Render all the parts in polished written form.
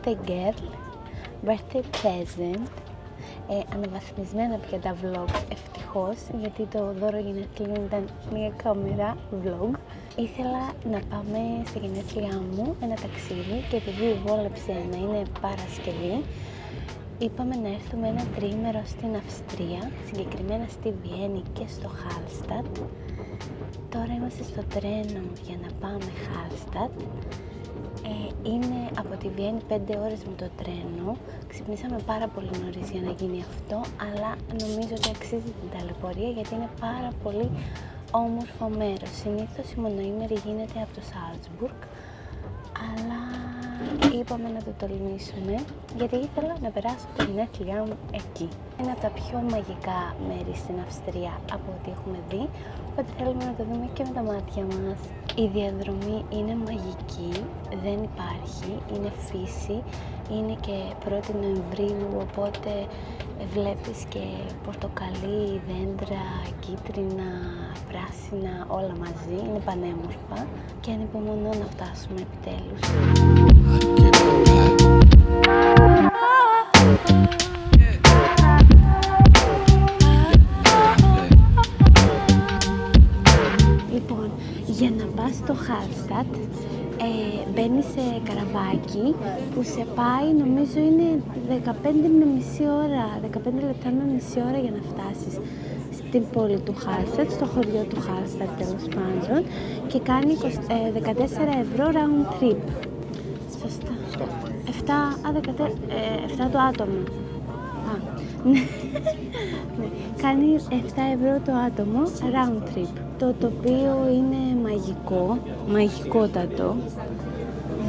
birthday girl, birthday present, αναβαθμισμένα πια τα vlogs, ευτυχώς, γιατί το δώρο γενέθλιων ήταν μια κάμερα vlog. Ήθελα να πάμε στα γενέθλιά μου ένα ταξίδι και επειδή βόλεψε να είναι Παρασκευή, είπαμε να έρθουμε ένα τριήμερο στην Αυστρία, συγκεκριμένα στη Βιέννη και στο Χάλστατ. Τώρα είμαστε στο τρένο για να πάμε Χάλστατ. Είναι από τη Βιέννη 5 ώρες με το τρένο. Ξυπνήσαμε πάρα πολύ νωρίς για να γίνει αυτό, αλλά νομίζω ότι αξίζει την ταλαιπωρία γιατί είναι πάρα πολύ όμορφο μέρος. Συνήθως η μονοήμερη γίνεται από το Σάλτσμπουργκ, αλλά είπαμε να το τολμήσουμε γιατί ήθελα να περάσω τα γενέθλιά μου εκεί. Είναι από τα πιο μαγικά μέρη στην Αυστρία από ό,τι έχουμε δει, οπότε θέλουμε να το δούμε και με τα μάτια μας. Η διαδρομή είναι μαγική, δεν υπάρχει, είναι φύση, είναι και 1η Νοεμβρίου, οπότε βλέπεις και πορτοκαλί, δέντρα, κίτρινα, πράσινα, όλα μαζί, είναι πανέμορφα και ανυπομονώ να φτάσουμε επιτέλους. Λοιπόν, για να πας στο Χάλστατ μπαίνεις σε καραβάκι που σε πάει, νομίζω είναι 15 με μισή ώρα, 15 λεπτά με μισή ώρα για να φτάσεις στην πόλη του Χάλστατ, στο χωριό του Χάλστατ τέλος πάντων, και κάνει 14 ευρώ round trip. Σωστά. 7 το άτομο. Ναι. Κάνει 7 ευρώ το άτομο round trip. Το τοπίο είναι μαγικό, μαγικότατο.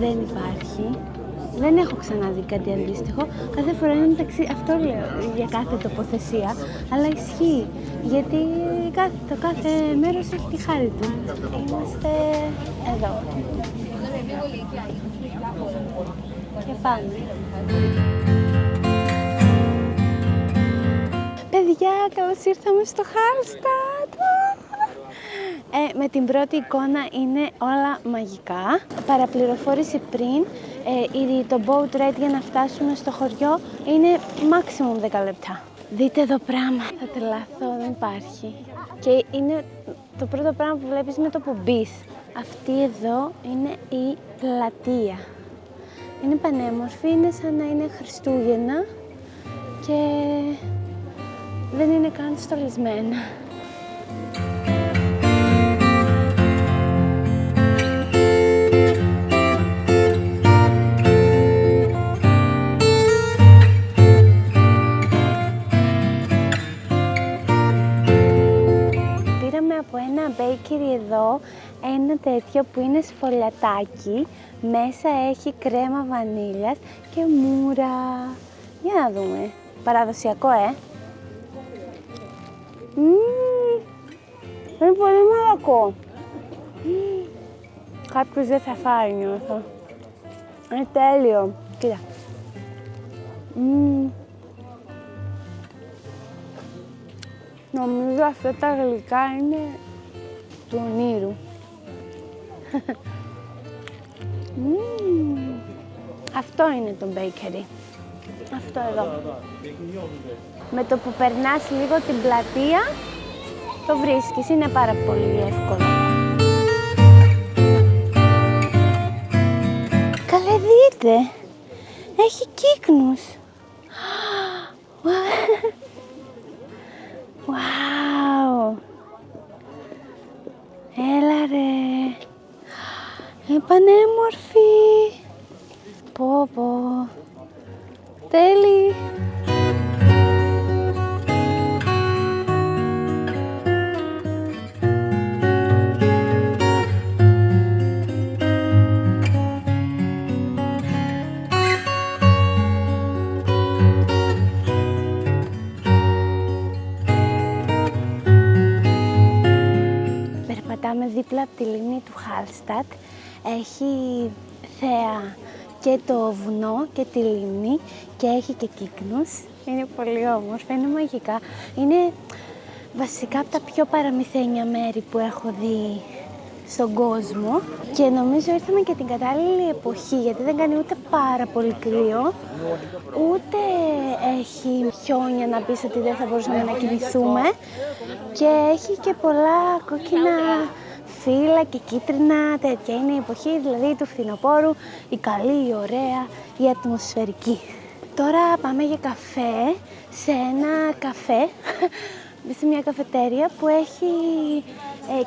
Δεν υπάρχει. Δεν έχω ξαναδεί κάτι αντίστοιχο. Κάθε φορά είναι μεταξύ, αυτό λέω για κάθε τοποθεσία, αλλά ισχύει. Γιατί το κάθε μέρος έχει τη χάρη του. Είμαστε εδώ. Και πάμε. Παιδιά, καλώς ήρθαμε στο Χάλστατ! Με την πρώτη εικόνα είναι όλα μαγικά. Παραπληροφόρηση πριν, το boat ride για να φτάσουμε στο χωριό είναι maximum 10 λεπτά. Δείτε εδώ πράγμα. Θα τρελαθώ, δεν υπάρχει. Και είναι το πρώτο πράγμα που βλέπεις με το που μπεις. Αυτή εδώ είναι η πλατεία. Είναι πανέμορφη, είναι σαν να είναι Χριστούγεννα και δεν είναι καν στολισμένα. Πήραμε από ένα bakery εδώ ένα τέτοιο που είναι σφολιατάκι. Μέσα έχει κρέμα βανίλιας και μούρα. Για να δούμε. Παραδοσιακό, είναι πολύ μαλακό. Κάποιος δεν θα φάει, νιώθω. Είναι τέλειο. Κοίτα. Νομίζω αυτά τα γλυκά είναι του ονείρου. Αυτό είναι το bakery. Αυτό εδώ. Με το που περνάς λίγο την πλατεία, το βρίσκεις. Είναι πάρα πολύ εύκολο. Καλέ, δείτε! Έχει κύκνους. Wow! Έλα ρε! Είναι πανέμορφη! Πω πω! Τέλει! Περπατάμε δίπλα από τη λίμνη του Χάλστατ. Έχει θέα και το βουνό και τη λίμνη και έχει και κύκνους. Είναι πολύ όμορφα, είναι μαγικά. Είναι βασικά από τα πιο παραμυθένια μέρη που έχω δει στον κόσμο και νομίζω ήρθαμε και την κατάλληλη εποχή, γιατί δεν κάνει ούτε πάρα πολύ κρύο, ούτε έχει χιόνια να πεις ότι δεν θα μπορούσαμε να κινηθούμε και έχει και πολλά κόκκινα φύλλα και κίτρινα τέτοια. Είναι η εποχή δηλαδή του φθινοπόρου, η καλή, η ωραία, η ατμοσφαιρική. Τώρα πάμε για καφέ σε ένα καφέ, σε μια καφετέρια που έχει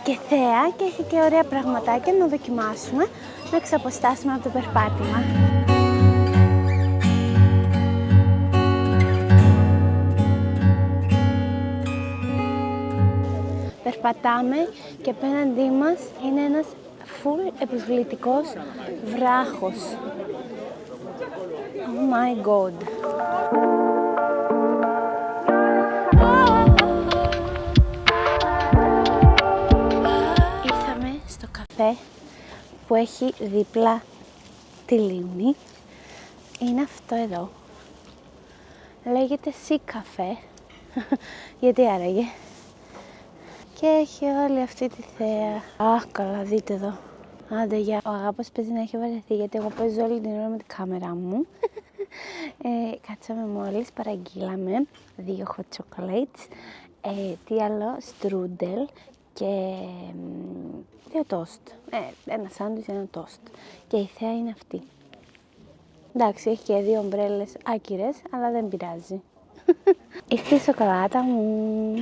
και θέα και έχει και ωραία πραγματάκια να δοκιμάσουμε, να ξαποστάσουμε από το περπάτημα. Περπατάμε και απέναντί μας είναι ένας full επιβλητικός βράχος. Oh my god! Ήρθαμε στο καφέ που έχει δίπλα τη λίμνη. Είναι αυτό εδώ. Λέγεται Sea Cafe. Γιατί άραγε. Και έχει όλη αυτή τη θέα. Αχ, καλά, δείτε εδώ. Άντε, γεια. Ο Αγάπος παίζει να έχει βαρεθεί, γιατί εγώ παίζω όλη την ώρα με την κάμερα μου. Κάτσαμε μόλις, παραγγείλαμε 2 hot chocolates, τι άλλο, στρούντελ και 2 τόστ. Ένα σάντουιτς, ένα τόστ. Και η θέα είναι αυτή. Εντάξει, έχει και 2 ομπρέλες άκυρες, αλλά δεν πειράζει. Ήρθε η σοκολάτα μου,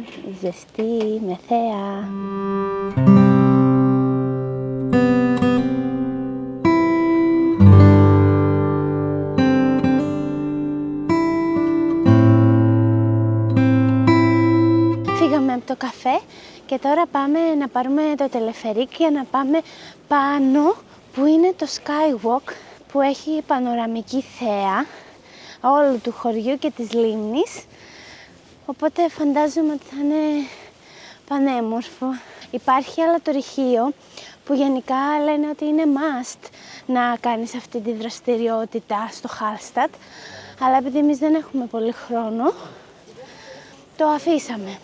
ζεστή, με θέα. Φύγαμε από το καφέ και τώρα πάμε να πάρουμε το τελεφερίκ για να πάμε πάνω που είναι το skywalk που έχει πανοραμική θέα όλου του χωριού και της λίμνης, οπότε φαντάζομαι ότι θα είναι πανέμορφο. Υπάρχει άλλο το ρηχείο που γενικά λένε ότι είναι must να κάνεις αυτή τη δραστηριότητα στο Χάλστατ, αλλά επειδή εμείς δεν έχουμε πολύ χρόνο, το αφήσαμε.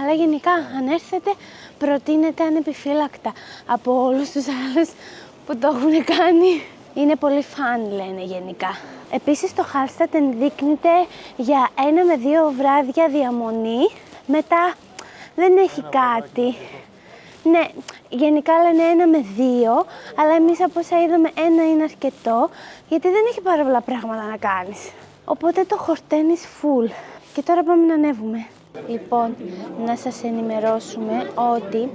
Αλλά γενικά, αν έρθετε, προτείνεται ανεπιφύλακτα από όλους τους άλλους που το έχουν κάνει. Είναι πολύ fun, λένε γενικά. Επίσης, το Χάλστατ ενδείκνυται για 1 με 2 βράδια διαμονή. Μετά δεν έχει κάτι. Ναι, γενικά λένε 1 με 2, αλλά εμείς από όσα είδαμε 1 είναι αρκετό, γιατί δεν έχει πάρα πολλά πράγματα να κάνεις. Οπότε το χορταίνεις full. Και τώρα πάμε να ανέβουμε. Λοιπόν, να σας ενημερώσουμε ότι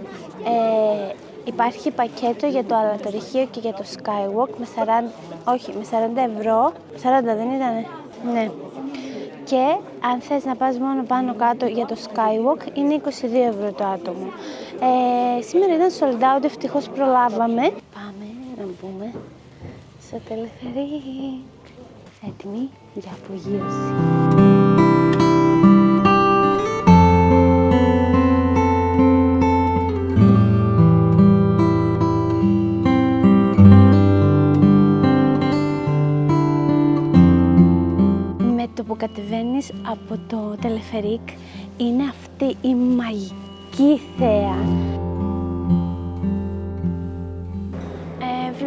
υπάρχει πακέτο για το αλατορυχείο και για το skywalk με 40 ευρώ. 40 δεν ήτανε? Ναι. Και αν θες να πας μόνο πάνω κάτω για το skywalk είναι 22 ευρώ το άτομο. Σήμερα ήταν sold out, ευτυχώς προλάβαμε. Πάμε να μπούμε στο τελεφερίκ. Έτοιμοι για απογείωση. Το που κατεβαίνεις από το τελεφερίκ είναι αυτή η μαγική θέα.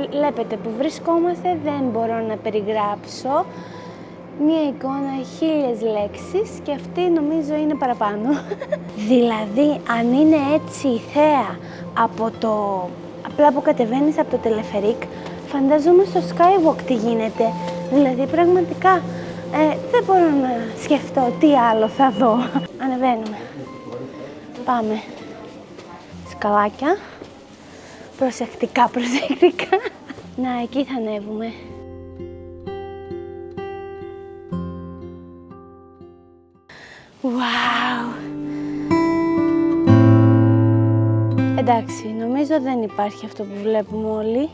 Βλέπετε που βρισκόμαστε, δεν μπορώ να περιγράψω. Μία εικόνα, 1000 λέξεις και αυτή νομίζω είναι παραπάνω. Δηλαδή, αν είναι έτσι η θέα από το απλά που κατεβαίνεις από το τελεφερίκ, φανταζόμαι στο skywalk τι γίνεται. Δηλαδή, πραγματικά δεν μπορώ να σκεφτώ τι άλλο θα δω. Ανεβαίνουμε. Πάμε. Σκαλάκια. Προσεκτικά, προσεκτικά. Να, εκεί θα ανέβουμε. Wow! Εντάξει, νομίζω δεν υπάρχει αυτό που βλέπουμε όλοι.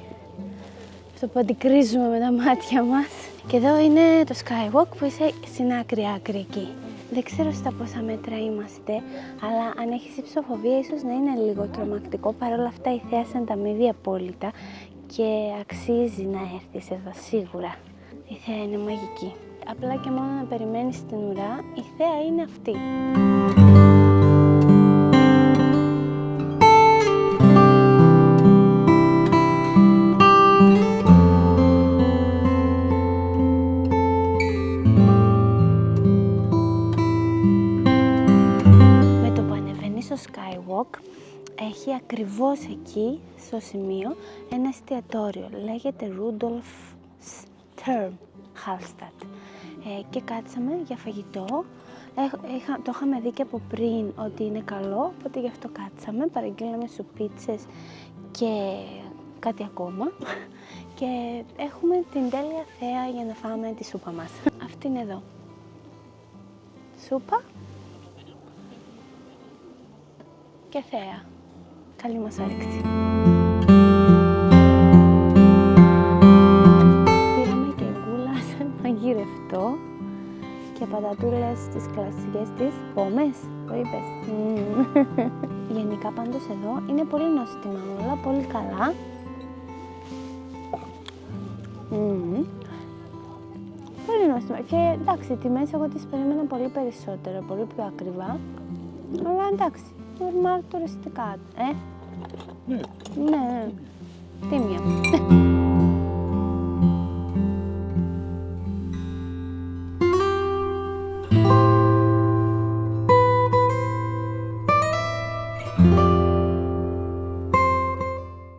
Αυτό που αντικρίζουμε με τα μάτια μας. Και εδώ είναι το skywalk που είσαι στην άκρη εκεί. Δεν ξέρω στα πόσα μέτρα είμαστε, αλλά αν έχεις υψοφοβία ίσως να είναι λίγο τρομακτικό. Παρ' όλα αυτά η θέα σε ανταμείβει απόλυτα και αξίζει να έρθεις εδώ σίγουρα. Η θέα είναι μαγική. Απλά και μόνο να περιμένεις την ουρά, η θέα είναι αυτή. Boardwalk έχει ακριβώς εκεί, στο σημείο, ένα εστιατόριο. Λέγεται Rudolf's Turm, Hallstatt. Και κάτσαμε για φαγητό. Το είχαμε δει και από πριν ότι είναι καλό, οπότε γι' αυτό κάτσαμε. Παραγγείλαμε σουπίτσες και κάτι ακόμα. Και έχουμε την τέλεια θέα για να φάμε τη σούπα μας. Αυτή είναι εδώ. Σούπα και θέα. Καλή μας όρεξη. Πήραμε και γκούλα σαν μαγειρευτό και πατατούλες τις κλασικές της πόμες, το είπες. Γενικά πάντως εδώ είναι πολύ νόστιμα όλα, πολύ καλά. Πολύ νόστιμα και εντάξει, τιμές εγώ τις περίμενα πολύ περισσότερο, πολύ πιο ακριβά. Αλλά εντάξει, νορμάλ τουριστικά, Ναι, τίμια.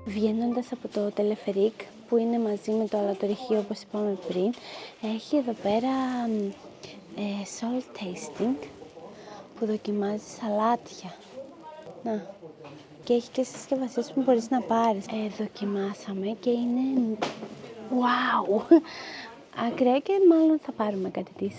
Βγαίνοντας από το τελεφερίκ που είναι μαζί με το αλατορυχείο όπως είπαμε πριν, έχει εδώ πέρα salt tasting που δοκιμάζει σαλάτια. Να. Και έχει και συσκευασίες που μπορείς να πάρεις. Δοκιμάσαμε και είναι wow! Ακραία και μάλλον θα πάρουμε κάτι της.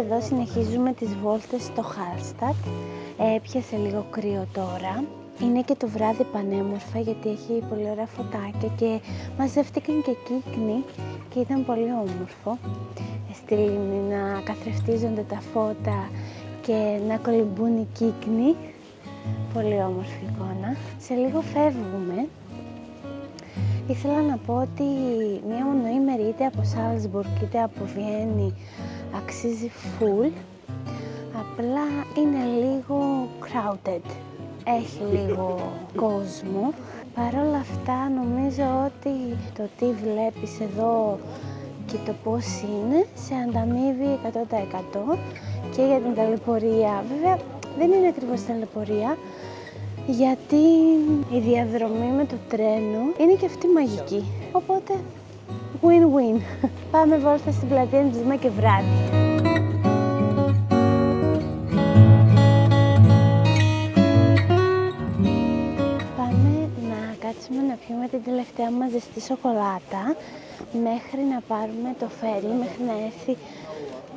Εδώ συνεχίζουμε τις βόλτες στο Hallstatt. Έπιασε λίγο κρύο τώρα. Είναι και το βράδυ πανέμορφα γιατί έχει πολύ ωραία φωτάκια και μαζεύτηκαν και κύκνοι και ήταν πολύ όμορφο. Στη λίμνη να καθρεφτίζονται τα φώτα και να κολυμπούν οι κύκνοι. Πολύ όμορφη εικόνα. Σε λίγο φεύγουμε. Ήθελα να πω ότι μία μονοήμερη είτε από Salzburg είτε από Βιέννη αξίζει full, απλά είναι λίγο crowded, έχει λίγο κόσμο. Παρ' όλα αυτά νομίζω ότι το τι βλέπεις εδώ και το πώς είναι σε ανταμείβει 100% και για την ταλαιπωρία. Βέβαια δεν είναι ακριβώς ταλαιπωρία, γιατί η διαδρομή με το τρένο είναι και αυτή μαγική, οπότε win-win. Πάμε βόλτα στην πλατεία να τη δούμε και βράδυ. Πάμε να κάτσουμε να πιούμε την τελευταία μας ζεστή σοκολάτα μέχρι να πάρουμε το φέρι, μέχρι να έρθει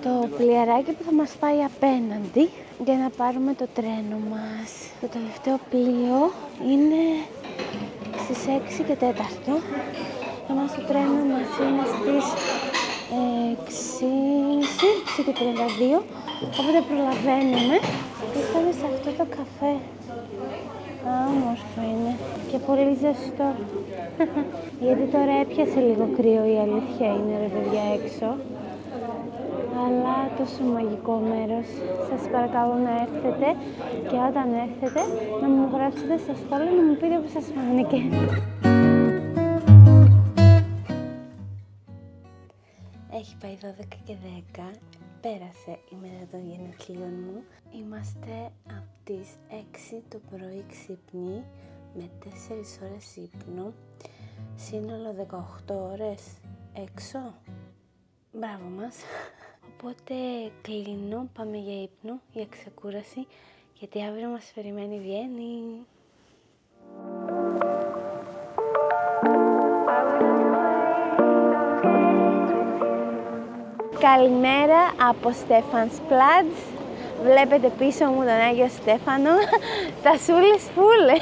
το πλοιαράκι που θα μας πάει απέναντι για να πάρουμε το τρένο μας. Το τελευταίο πλοίο είναι στις 6 και 4. Εμάς το τρένο μας είναι στις 6 και 32, οπότε προλαβαίνουμε. Ήρθαμε σε αυτό το καφέ. Όμορφο είναι και πολύ ζεστό. Γιατί τώρα έπιασε λίγο κρύο, η αλήθεια είναι ρε παιδιά έξω. Αλλά τόσο μαγικό μέρος. Σας παρακαλώ να έρθετε και όταν έρθετε να μου γράψετε στα σχόλια να μου πείτε πώς σας φάνηκε. Έχει πάει 12 και 10, πέρασε η μέρα των γενεθλίων μου. Είμαστε από τις 6 το πρωί ξύπνοι με 4 ώρες ύπνο, σύνολο 18 ώρες έξω. Μπράβο μας. Οπότε κλείνω, πάμε για ύπνο, για ξεκούραση, γιατί αύριο μας περιμένει η Βιέννη. Καλημέρα από Stephansplatz. Βλέπετε πίσω μου τον Άγιο Στέφανο. Τα σούλες φούλε.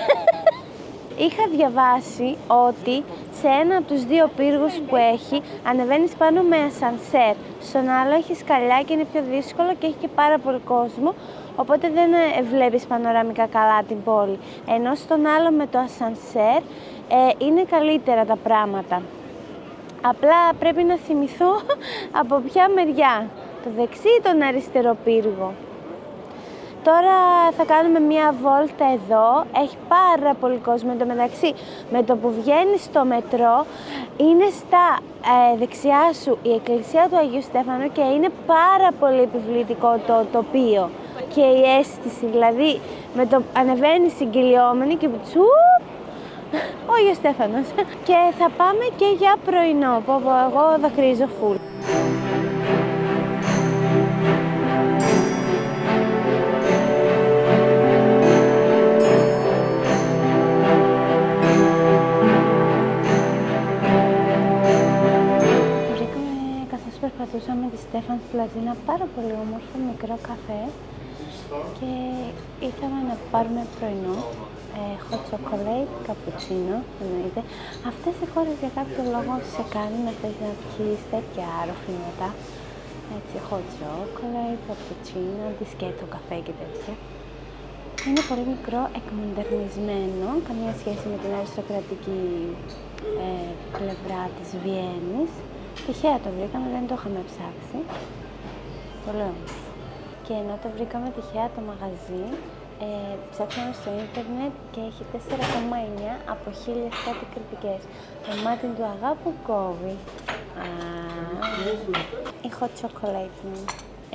Είχα διαβάσει ότι σε ένα από τους δύο πύργους που έχει ανεβαίνεις πάνω με ασανσέρ. Στον άλλο έχει σκαλιά και είναι πιο δύσκολο και έχει και πάρα πολύ κόσμο, οπότε δεν βλέπεις πανοραμικά καλά την πόλη. Ενώ στον άλλο με το ασανσέρ είναι καλύτερα τα πράγματα. Απλά πρέπει να θυμηθώ από ποια μεριά, το δεξί ή τον αριστερό πύργο. Τώρα θα κάνουμε μία βόλτα εδώ, έχει πάρα πολύ κόσμο. Εν τω μεταξύ, με το που βγαίνεις στο μετρό, είναι στα δεξιά σου η εκκλησία του Αγίου Στέφανου και είναι πάρα πολύ επιβλητικό το τοπίο και η αίσθηση. Δηλαδή, με το ανεβαίνεις συγκυλιόμενη και ο Αγίος Στέφανος. Και θα πάμε και για πρωινό, που εγώ δακρύζω φουλ. Περπατούσαμε τη Στέφανς Πλαζή, ένα πάρα πολύ όμορφο μικρό καφέ και ήρθαμε να πάρουμε πρωινό, hot chocolate, καπουτσίνο εννοείται. Αυτές οι χώρες για κάποιο λόγο σε κάνουν να θες να πιείς τέτοια ροφήματα, έτσι hot chocolate, καπουτσίνο, μπισκέτο, καφέ και τέτοια. Είναι πολύ μικρό, εκμοντερνισμένο, καμία σχέση με την αριστοκρατική πλευρά της Βιέννης. Τυχαία το βρήκαμε, δεν το είχαμε ψάξει. Πολύ όμορφο. Και ενώ το βρήκαμε τυχαία το μαγαζί, ψάξαμε στο ίντερνετ και έχει 4,9 από 1000 κάτι κριτικές. Το μάτι του αγάπου κόβει. Η hot chocolate μου.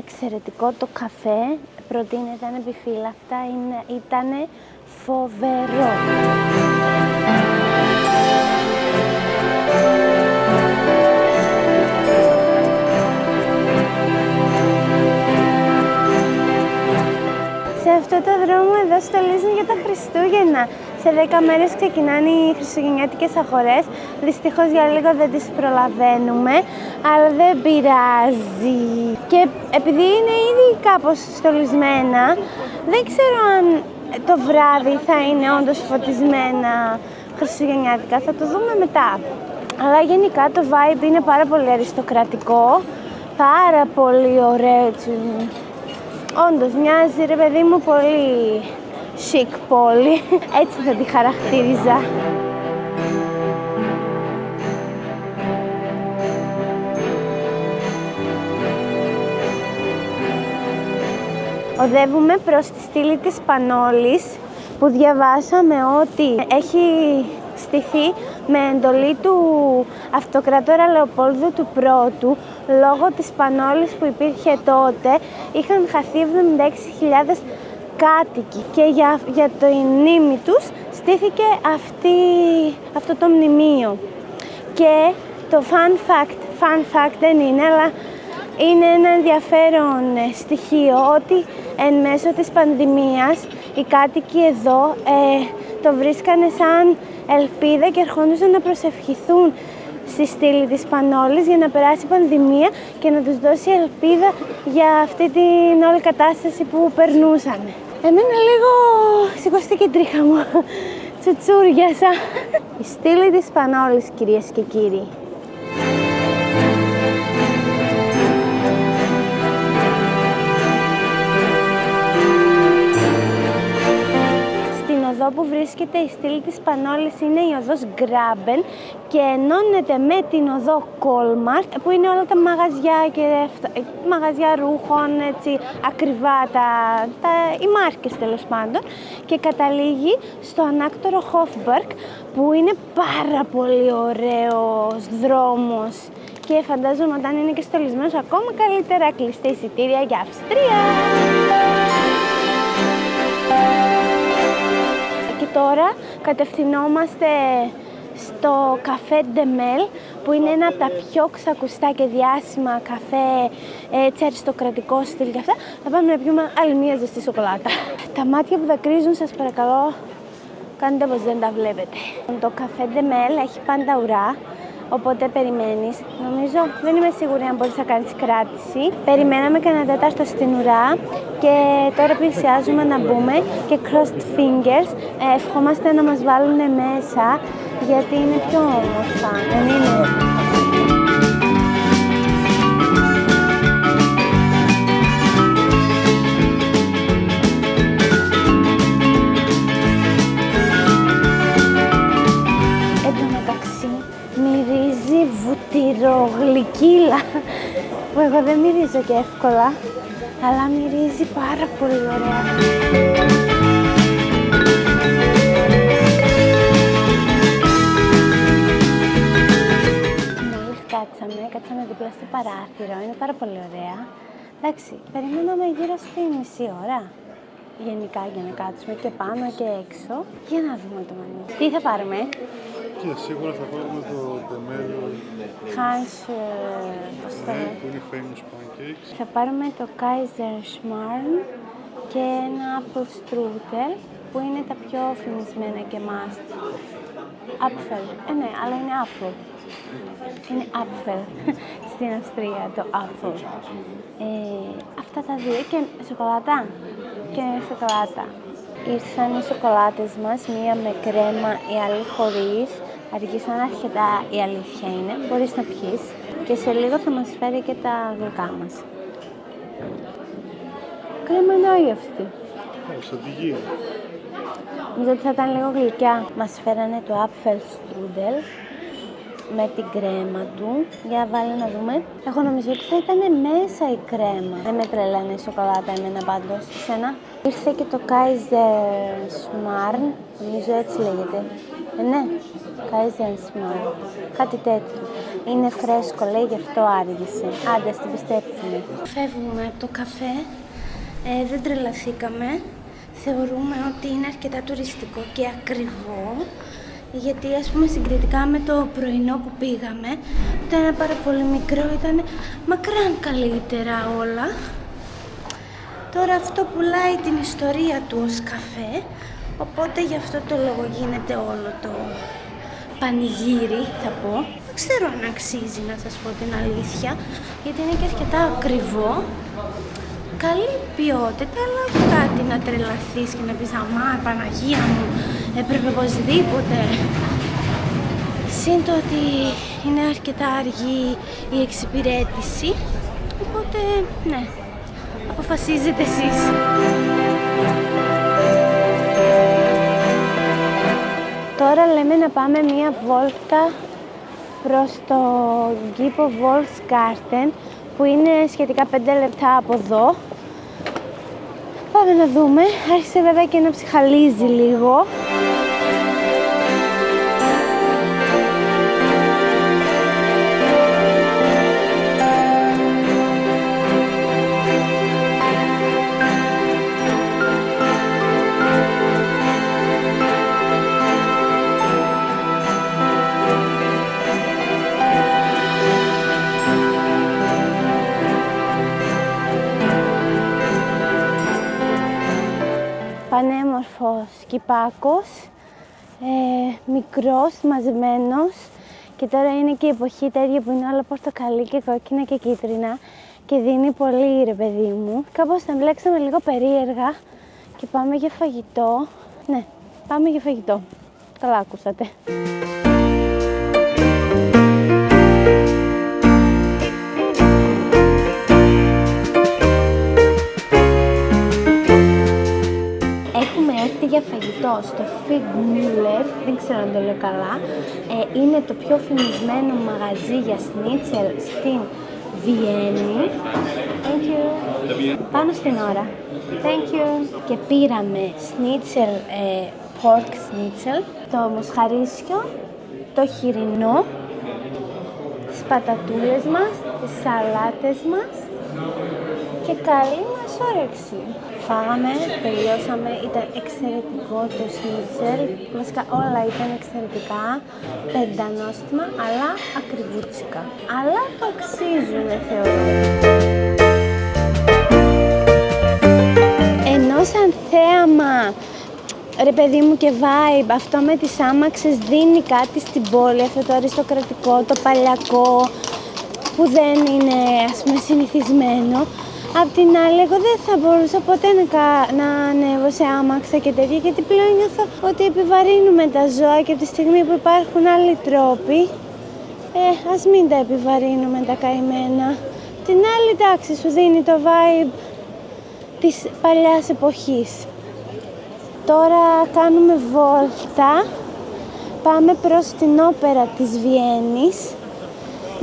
Εξαιρετικό το καφέ, προτείνεται ανεπιφύλακτα, ήταν φοβερό. Σε αυτό το δρόμο εδώ στολίζουν για τα Χριστούγεννα. Σε 10 μέρες ξεκινάνε οι χριστουγεννιάτικες αγορές. Δυστυχώς για λίγο δεν τις προλαβαίνουμε, αλλά δεν πειράζει. Και επειδή είναι ήδη κάπως στολισμένα, δεν ξέρω αν το βράδυ θα είναι όντως φωτισμένα χριστουγεννιάτικα. Θα το δούμε μετά. Αλλά γενικά το vibe είναι πάρα πολύ αριστοκρατικό, πάρα πολύ ωραίο έτσι. Όντως, μοιάζει ρε παιδί μου πολύ chic πόλη, έτσι θα τη χαρακτήριζα. Οδεύουμε προς τη στήλη της Πανόλης, που διαβάσαμε ότι έχει στηθεί με εντολή του αυτοκράτορα Λεοπόλδου του Πρώτου. Λόγω της Πανόλης που υπήρχε τότε, είχαν χαθεί 76.000 κάτοικοι και για το μνήμη τους στήθηκε αυτό το μνημείο. Και το fun fact δεν είναι, αλλά είναι ένα ενδιαφέρον στοιχείο ότι εν μέσω της πανδημίας οι κάτοικοι εδώ το βρίσκανε σαν ελπίδα και ερχόντουσαν να προσευχηθούν στη στήλη της Πανόλης για να περάσει η πανδημία και να τους δώσει ελπίδα για αυτή την όλη κατάσταση που περνούσαν. Εμένα λίγο σηκωστήκε η τρίχα μου, τσουτσούριασα. Η στήλη της Πανόλης, κυρίες και κύριοι. Εδώ που βρίσκεται η στήλη της Πανόλης είναι η οδός Γκράμπεν και ενώνεται με την οδό Κόλμαρτ, που είναι όλα τα μαγαζιά και μαγαζιά ρούχων, έτσι, ακριβά, οι μάρκες τέλος πάντων, και καταλήγει στο ανάκτορο Hofburg, που είναι πάρα πολύ ωραίος δρόμος και φαντάζομαι όταν είναι και στολισμένος ακόμα καλύτερα, κλειστά εισιτήρια για Αυστρία. Και τώρα κατευθυνόμαστε στο καφέ Ντεμέλ, που είναι ένα από τα πιο ξακουστά και διάσημα καφέ, έτσι αριστοκρατικό στυλ και αυτά. Θα πάμε να πιούμε άλλη μία ζεστή σοκολάτα. Τα μάτια που δακρύζουν, σας παρακαλώ, κάντε πως δεν τα βλέπετε. Το καφέ Ντεμέλ έχει πάντα ουρά, Οπότε περιμένεις. Νομίζω, δεν είμαι σίγουρη αν μπορείς να κάνεις κράτηση. Περιμέναμε κανένα τέταρτο στην ουρά και τώρα πλησιάζουμε να μπούμε και crossed fingers. Ευχόμαστε να μας βάλουν μέσα γιατί είναι πιο όμορφα, δεν είναι? Μυρίζει βουτυρογλυκύλα, που εγώ δεν μυρίζω και εύκολα, αλλά μυρίζει πάρα πολύ ωραία. Μόλις κάτσαμε δίπλα στο παράθυρο, είναι πάρα πολύ ωραία. Εντάξει, περιμέναμε γύρω στη μισή ώρα. Γενικά για να κάτσουμε και πάνω και έξω. Για να δούμε το μενού. Τι θα πάρουμε? Και σίγουρα θα πάρουμε το τεμέλιο Hans, που είναι famous pancakes. Θα πάρουμε το Kaiser Schmarrn και ένα apple strudel που είναι τα πιο φημισμένα και must. Apfel, ναι, αλλά είναι apple. Είναι Apfel στην Αυστρία, το apple. Αυτά τα δύο και σοκολάτα. Και σοκολάτα. Ήρθαν οι σοκολάτες μας, μία με κρέμα, η άλλη χωρίς. Αργήσαν αρκετά, η αλήθεια είναι, μπορείς να πιείς. Και σε λίγο θα μας φέρει και τα γλυκά μας. Κρέμα είναι άγιαυστη. Σαν τη γη. Νομίζω ότι θα ήταν λίγο γλυκιά. Μας φέρανε το Apfel Strudel με την κρέμα του. Για βάλε να δούμε. Εγώ νομίζω ότι θα ήταν μέσα η κρέμα. Δεν με τρελάνε η σοκολάτα εμένα πάντως. Εσένα? Ήρθε και το Kaiser Schmarrn, νομίζω έτσι λέγεται. Ναι, Kaiser Schmarrn. Κάτι τέτοιο. Είναι φρέσκο, λέει, γι' αυτό άργησε. Άντε, ας την πιστέψουμε. Φεύγουμε από το καφέ. Δεν τρελαθήκαμε. Θεωρούμε ότι είναι αρκετά τουριστικό και ακριβό. Γιατί, ας πούμε, συγκριτικά με το πρωινό που πήγαμε, ήταν πάρα πολύ μικρό, ήταν μακράν καλύτερα όλα. Τώρα αυτό πουλάει την ιστορία του ως καφέ, οπότε γι' αυτό το λόγο γίνεται όλο το πανηγύρι, θα πω. Δεν ξέρω αν αξίζει, να σας πω την αλήθεια, γιατί είναι και αρκετά ακριβό. Καλή ποιότητα, αλλά όχι κάτι να τρελαθείς και να πεις «Αμά, Παναγία μου, έπρεπε οπωσδήποτε». Συν το ότι είναι αρκετά αργή η εξυπηρέτηση, οπότε ναι, αποφασίζετε εσείς. Τώρα λέμε να πάμε μία βόλτα προς το κήπο Volksgarten, που είναι σχετικά 5 λεπτά από εδώ. Πάμε να δούμε. Άρχισε βέβαια και να ψιχαλίζει λίγο. Πανέμορφος κηπάκος, μικρός, μαζεμένος, και τώρα είναι και η εποχή τέτοια που είναι όλα πορτοκαλί και κόκκινα και κίτρινα και δίνει πολύ, ρε παιδί μου. Κάπως τα μπλέξαμε λίγο περίεργα και πάμε για φαγητό. Ναι, πάμε για φαγητό. Καλά ακούσατε. Για φαγητό στο Fig Müller, δεν ξέρω αν το λέω καλά, είναι το πιο φημισμένο μαγαζί για σνίτσελ στην Βιέννη. Thank you. Πάνω στην ώρα. Thank you. Και πήραμε σνίτσελ, pork schnitzel, το μοσχαρίσιο, το χοιρινό, τις πατατούλες μας, τις σαλάτες μας και καλή μας όρεξη. Φάγαμε, τελειώσαμε, ήταν εξαιρετικό το σνίτσελ, βασικά όλα ήταν εξαιρετικά, πεντανόστιμα, αλλά ακριβούτσικα. Αλλά το αξίζουν, θεωρώ. Ενώ σαν θέαμα ρε παιδί μου, και vibe. Αυτό με τις άμαξες δίνει κάτι στην πόλη, αυτό το αριστοκρατικό, το παλιακό, που δεν είναι, ας πούμε, συνηθισμένο. Απ' την άλλη, εγώ δεν θα μπορούσα ποτέ να ανέβω σε άμαξα και τέτοια, γιατί πλέον νιώθω ότι επιβαρύνουμε τα ζώα και από τη στιγμή που υπάρχουν άλλοι τρόποι, ας μην τα επιβαρύνουμε τα καημένα. Την άλλη, εντάξει, σου δίνει το vibe της παλιάς εποχής. Τώρα κάνουμε βόλτα, πάμε προς την όπερα της Βιέννης,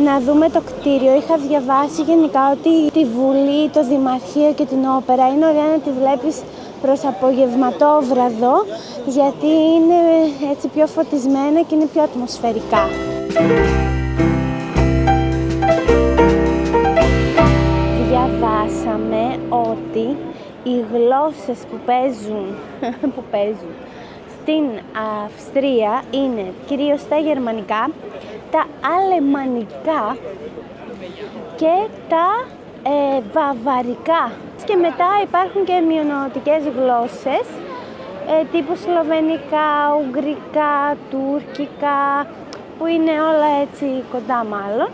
να δούμε το κτίριο. Είχα διαβάσει γενικά ότι τη Βουλή, το Δημαρχείο και την όπερα είναι ωραία να τη βλέπεις προς απογευματόβραδο, γιατί είναι έτσι πιο φωτισμένα και είναι πιο ατμοσφαιρικά. Διαβάσαμε ότι οι γλώσσες που παίζουν στην Αυστρία είναι κυρίως τα γερμανικά, τα αλεμανικά και τα βαβαρικά. Και μετά υπάρχουν και μειονοτικές γλώσσες τύπου σλοβενικά, ουγγρικά, τουρκικά, που είναι όλα έτσι κοντά μάλλον.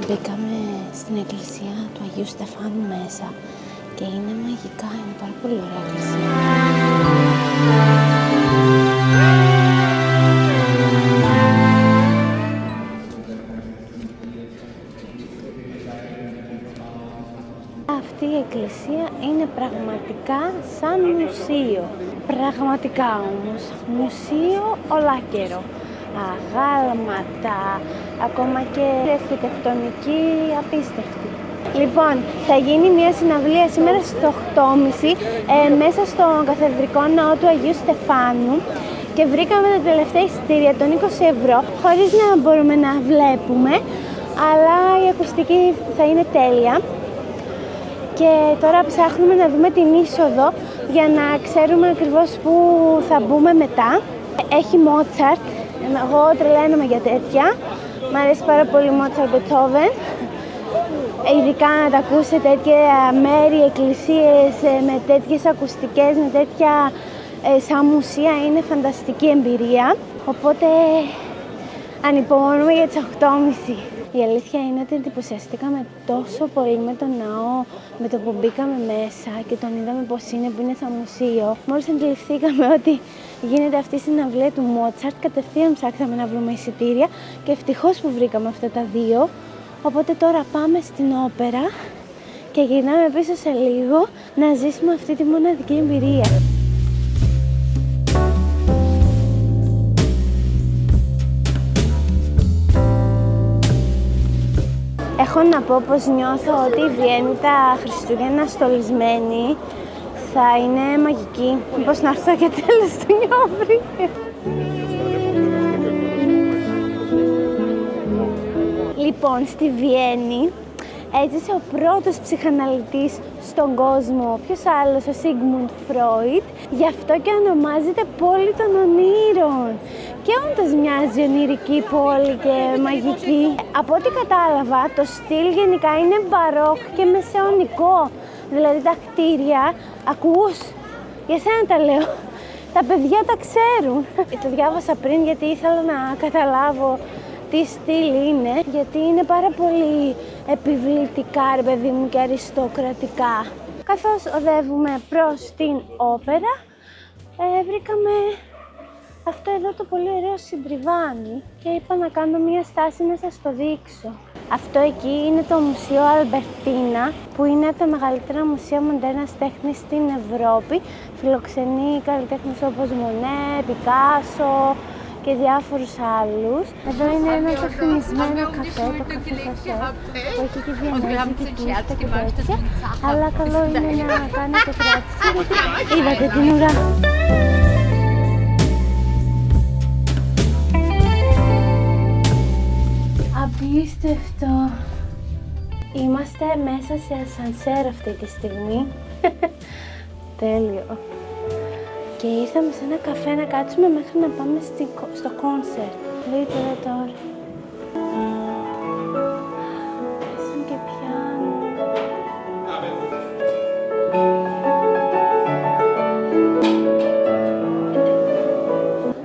Μπήκαμε στην εκκλησία του Αγίου Στεφάνου μέσα και είναι μαγικά, είναι πάρα πολύ ωραία εκκλησία. Αυτή η εκκλησία είναι πραγματικά σαν μουσείο. Πραγματικά όμως, μουσείο ολάκερο. Αγάλματα, ακόμα και αρχιτεκτονική απίστευτη. Λοιπόν, θα γίνει μια συναυλία σήμερα στις 8.30 μέσα στον καθεδρικό ναό του Αγίου Στεφάνου και βρήκαμε τα τελευταία εισιτήρια των 20 ευρώ, χωρίς να μπορούμε να βλέπουμε, αλλά η ακουστική θα είναι τέλεια. Και τώρα ψάχνουμε να δούμε την είσοδο για να ξέρουμε ακριβώς πού θα μπούμε μετά. Έχει Μότσαρτ. Εγώ τρελαίνομαι για τέτοια. Μ' αρέσει πάρα πολύ Μότσαρτ, Μπετχόβεν. Ειδικά να τα ακούς σε τέτοια μέρη, εκκλησίες, με τέτοιες ακουστικές, με τέτοια σαν μουσεία, είναι φανταστική εμπειρία. Οπότε ανυπομονούμε για τις 8.30. Η αλήθεια είναι ότι εντυπωσιαστήκαμε τόσο πολύ με τον ναό, με το που μπήκαμε μέσα και τον είδαμε πως είναι, που είναι σαν μουσείο. Μόλις αντιληφθήκαμε ότι γίνεται αυτή η συναυλία του Μότσαρτ, κατευθείαν ψάξαμε να βρούμε εισιτήρια και ευτυχώς που βρήκαμε αυτά τα δύο. Οπότε τώρα πάμε στην όπερα και γυρνάμε πίσω σε λίγο να ζήσουμε αυτή τη μοναδική εμπειρία. Έχω να πω πως νιώθω ότι η Βιέννη τα Χριστούγεννα στολισμένη θα είναι μαγική. Μήπως να έρθω και τέλος του Νιόβρη. Λοιπόν, στη Βιέννη έζησε ο πρώτος ψυχαναλυτής στον κόσμο, ποιος άλλος, ο Σίγμουντ Φρόιντ, γι' αυτό και ονομάζεται πόλη των ονείρων. Και όντως μοιάζει ονειρική πόλη και μαγική. Από ό,τι κατάλαβα, το στυλ γενικά είναι μπαρόκ και μεσαιωνικό. Δηλαδή τα κτίρια, ακούς, για σένα τα λέω, τα παιδιά τα ξέρουν. Το διάβασα πριν γιατί ήθελα να καταλάβω τι στυλ είναι, γιατί είναι πάρα πολύ επιβλητικά, ρε παιδί μου, και αριστοκρατικά. Καθώς οδεύουμε προς την όπερα, βρήκαμε αυτό εδώ το πολύ ωραίο συντριβάνι και είπα να κάνω μία στάση να σας το δείξω. Αυτό εκεί είναι το Μουσείο Αλμπερτίνα, που είναι από τα μεγαλύτερα μουσεία μοντέρνας τέχνης στην Ευρώπη. Φιλοξενεί καλλιτέχνες όπως Μονέ, Πικάσο και διάφορους άλλους. Εδώ είναι ένα ξεφημισμένο καφέ, το καφέ Καφέ, που έχει και βιενέζικη πίστα και τέτοια, αλλά καλό είναι να κάνετε κράτηση. Είδατε την ουρά. Απίστευτο! Είμαστε μέσα σε ασανσέρ αυτή τη στιγμή. Τέλειο. Και ήρθαμε σε ένα καφέ να κάτσουμε μέχρι να πάμε στο κόνσερτ. Δείτε εδώ τώρα. Πέσουν και πιάνουν.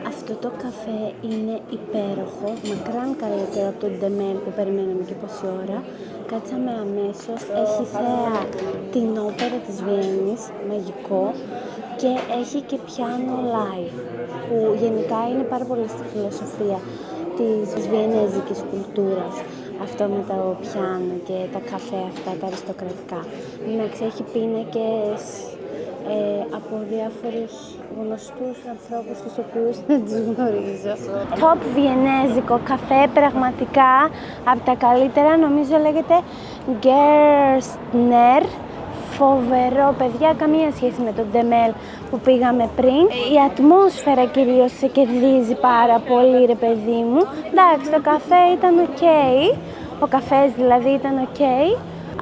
Αυτό το καφέ είναι υπέροχο, μακράν καλύτερο από το Ντεμέλ που περιμέναμε και πόση ώρα. Κάτσαμε αμέσως, έχει θέα την όπερα της Βιέννης, μαγικό, και έχει και πιάνο live, που γενικά είναι πάρα πολύ στη φιλοσοφία της βιενέζικης κουλτούρας. Αυτό με το πιάνο και τα καφέ αυτά, τα αριστοκρατικά. Εντάξει, έχει πίνακες από διάφορους γνωστούς ανθρώπους τους οποίους δεν τους γνωρίζω. Top βιενέζικο καφέ, πραγματικά από τα καλύτερα, νομίζω λέγεται Gerstner. Φοβερό, παιδιά, καμία σχέση με τον Ντεμέλ που πήγαμε πριν. Η ατμόσφαιρα κυρίως σε κερδίζει πάρα πολύ, ρε παιδί μου. Εντάξει, το καφέ ήταν ok, ο καφές δηλαδή ήταν ok,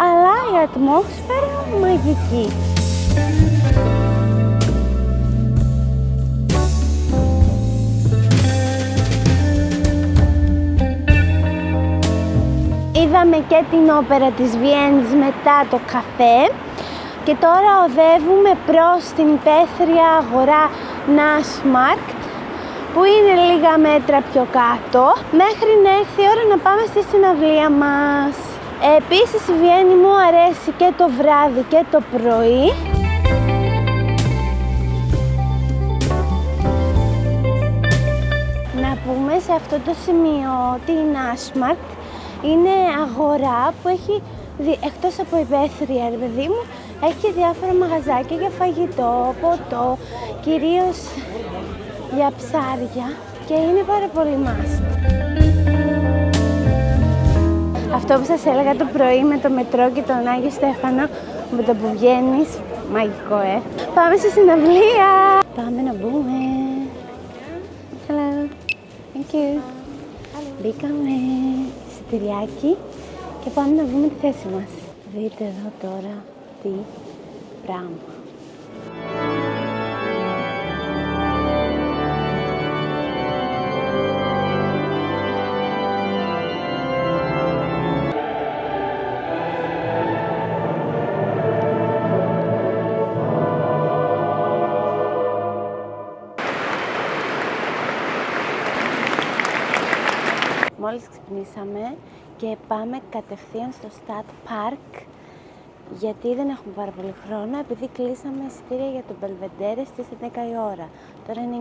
αλλά η ατμόσφαιρα μαγική. Είδαμε και την όπερα της Βιέννης μετά το καφέ και τώρα οδεύουμε προς την υπαίθρια αγορά Naschmarkt, που είναι λίγα μέτρα πιο κάτω, μέχρι να έρθει η ώρα να πάμε στη συναυλία μας. Επίσης η Βιέννη μου αρέσει και το βράδυ και το πρωί. Να πούμε σε αυτό το σημείο ότι η Naschmarkt είναι αγορά που έχει, εκτός από υπαίθρια, ρε παιδί μου, έχει και διάφορα μαγαζάκια για φαγητό, ποτό, κυρίως για ψάρια, και είναι πάρα πολύ must. Αυτό που σας έλεγα το πρωί με το μετρό και τον Άγιο Στέφανο, με το που βγαίνεις, μαγικό, Πάμε στη συναυλία! Πάμε να μπούμε! Hello! Thank you! Μπήκαμε εισιτηριάκι και πάμε να βρούμε τη θέση μας. Δείτε εδώ τώρα τι πράγμα. Μόλις ξυπνήσαμε και πάμε κατευθείαν στο Stad Park, γιατί δεν έχουμε πάρα πολύ χρόνο, επειδή κλείσαμε εισιτήρια για τον Belvedere στις 11 η ώρα. Τώρα είναι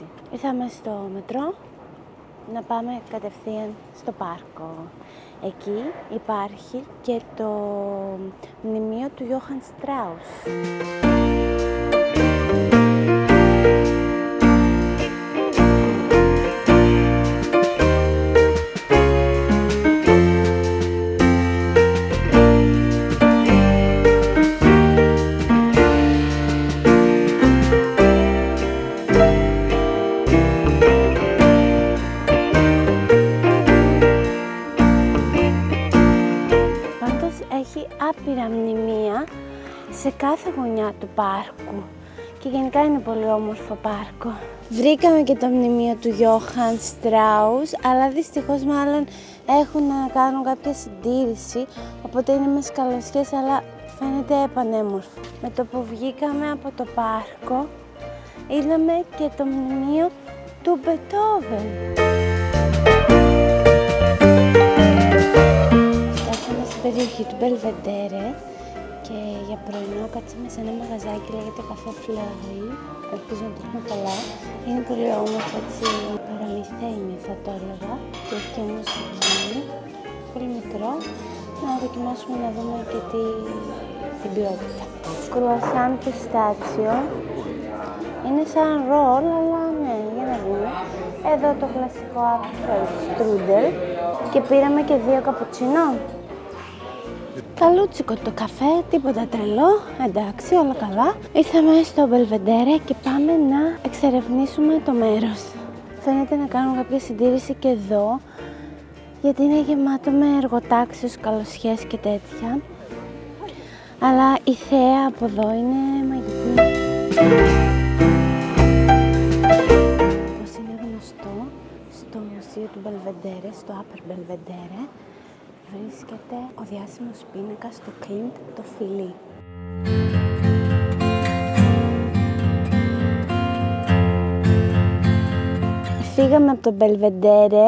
9.30. Ήρθαμε στο μετρό να πάμε κατευθείαν στο πάρκο. Εκεί υπάρχει και το μνημείο του Johann Strauss. Άπειρα μνημεία σε κάθε γωνιά του πάρκου και γενικά είναι πολύ όμορφο πάρκο. Βρήκαμε και το μνημείο του Johann Strauss, αλλά δυστυχώς μάλλον έχουν να κάνουν κάποια συντήρηση, οπότε είναι με σκαλωσιές, αλλά φαίνεται πανέμορφο. Με το που βγήκαμε από το πάρκο είδαμε και το μνημείο του Beethoven. Στην περιοχή του Belvedere και για πρωινό κάτσαμε σε ένα μαγαζάκι, λέγεται Καφέ Fleury, ελπίζω να το πούμε καλά. Είναι πολύ όμορφο, έτσι παραμυθένιο θα το έλεγα, και έχει και μουσική, πολύ μικρό. Να δοκιμάσουμε να δούμε και την ποιότητα. Κρουασάν πιστάτσιο, είναι σαν ρολ, αλλά ναι, για να δούμε. Εδώ το κλασικό Apfel Strudel και πήραμε και 2 καπουτσινό. Καλούτσικο το καφέ, τίποτα τρελό, εντάξει, όλα καλά. Ήρθαμε στο Belvedere και πάμε να εξερευνήσουμε το μέρος. Φαίνεται να κάνουν κάποια συντήρηση και εδώ, γιατί είναι γεμάτο με εργοτάξιους, καλοσιές και τέτοια. Αλλά η θέα από εδώ είναι μαγική. Όπως είναι γνωστό, στο μουσείο του Μπελβεντέρε, στο Upper Belvedere, βρίσκεται ο διάσημος πίνακας του Κλιντ το Φιλί. Φύγαμε από το Μπελβεντέρε,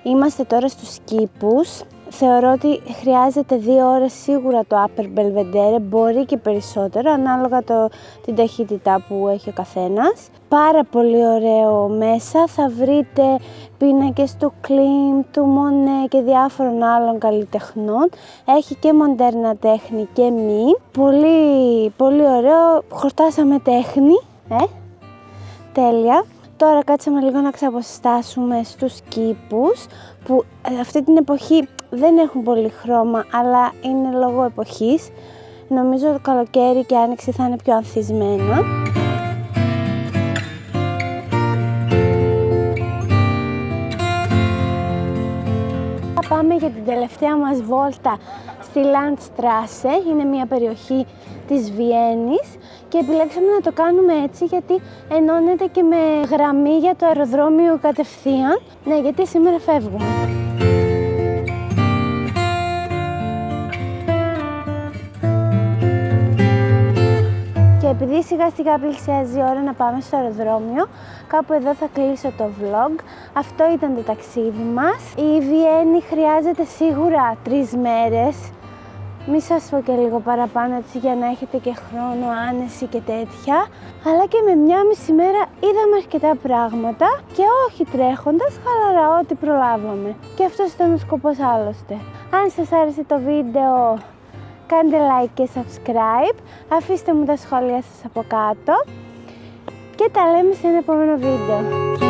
είμαστε τώρα στους κήπους. Θεωρώ ότι χρειάζεται 2 ώρες σίγουρα το Upper Belvedere, μπορεί και περισσότερο, ανάλογα την ταχύτητα που έχει ο καθένας. Πάρα πολύ ωραίο μέσα, θα βρείτε πίνακες του Κλιμ, του Μονέ και διάφορων άλλων καλλιτεχνών. Έχει και μοντέρνα τέχνη και μη. Πολύ, πολύ ωραίο, χορτάσαμε τέχνη, τέλεια. Τώρα κάτσαμε λίγο να ξαποστάσουμε στους κήπους που αυτή την εποχή δεν έχουν πολύ χρώμα, αλλά είναι λόγω εποχής. Νομίζω το καλοκαίρι και άνοιξη θα είναι πιο ανθισμένα. Πάμε για την τελευταία μας βόλτα στη Landstraße, είναι μια περιοχή της Βιέννης και επιλέξαμε να το κάνουμε έτσι γιατί ενώνεται και με γραμμή για το αεροδρόμιο κατευθείαν. Ναι, γιατί σήμερα φεύγουμε. Και επειδή σιγά σιγά πλησιάζει η ώρα να πάμε στο αεροδρόμιο, κάπου εδώ θα κλείσω το vlog. Αυτό ήταν το ταξίδι μας. Η Βιέννη χρειάζεται σίγουρα 3 μέρες. Μη σας πω και λίγο παραπάνω έτσι για να έχετε και χρόνο, άνεση και τέτοια. Αλλά και με 1,5 μέρα είδαμε αρκετά πράγματα και όχι τρέχοντας, χαλαρά ό,τι προλάβαμε. Και αυτός ήταν ο σκοπός άλλωστε. Αν σας άρεσε το βίντεο, κάντε like και subscribe, αφήστε μου τα σχόλια σας από κάτω και τα λέμε σε ένα επόμενο βίντεο.